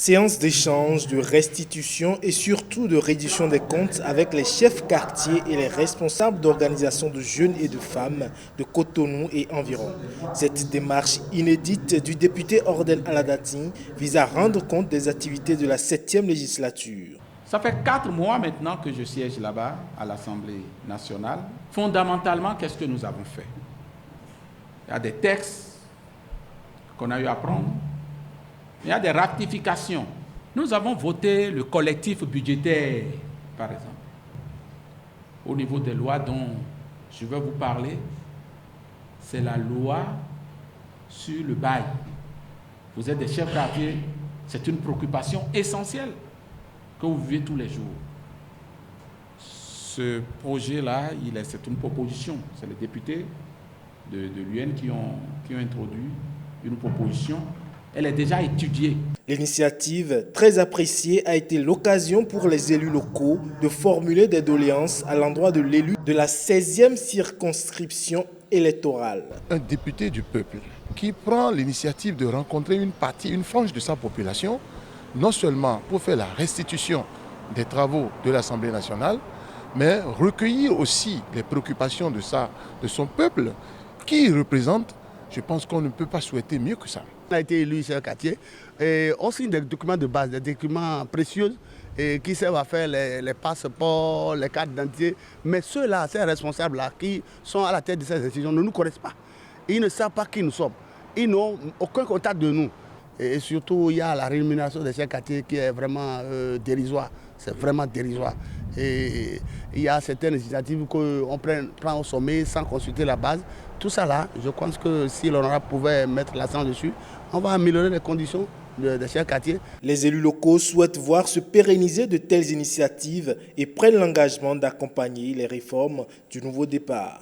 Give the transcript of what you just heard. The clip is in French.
Séance d'échange, de restitution et surtout de reddition des comptes avec les chefs quartiers et les responsables d'organisations de jeunes et de femmes de Cotonou et environ. Cette démarche inédite du député Orden Aladati vise à rendre compte des activités de la 7e législature. Ça fait 4 mois maintenant que je siège là-bas à l'Assemblée nationale. Fondamentalement, qu'est-ce que nous avons fait? Il y a des textes qu'on a eu à prendre. Il y a des ratifications. Nous avons voté le collectif budgétaire, par exemple. Au niveau des lois dont je vais vous parler, c'est la loi sur le bail. Vous êtes des chefs quartiers, c'est une préoccupation essentielle que vous vivez tous les jours. Ce projet-là, c'est une proposition. C'est les députés de l'UN qui ont introduit une proposition. Elle est déjà étudiée. L'initiative, très appréciée, a été l'occasion pour les élus locaux de formuler des doléances à l'endroit de l'élu de la 16e circonscription électorale. Un député du peuple qui prend l'initiative de rencontrer une frange de sa population, non seulement pour faire la restitution des travaux de l'Assemblée nationale, mais recueillir aussi les préoccupations de son peuple qui représente. Je pense qu'on ne peut pas souhaiter mieux que ça. On a été élu ici au quartier et on signe des documents de base, des documents précieux et qui servent à faire les passeports, les cartes d'identité. Mais ceux-là, ces responsables-là qui sont à la tête de ces institutions ne nous connaissent pas. Ils ne savent pas qui nous sommes. Ils n'ont aucun contact de nous. Et surtout, il y a la rémunération de ces quartiers qui est vraiment dérisoire. C'est vraiment dérisoire. Et il y a certaines initiatives qu'on prend au sommet sans consulter la base. Tout ça là, je pense que si l'honorable pouvait mettre l'accent dessus, on va améliorer les conditions de ces quartiers. Les élus locaux souhaitent voir se pérenniser de telles initiatives et prennent l'engagement d'accompagner les réformes du nouveau départ.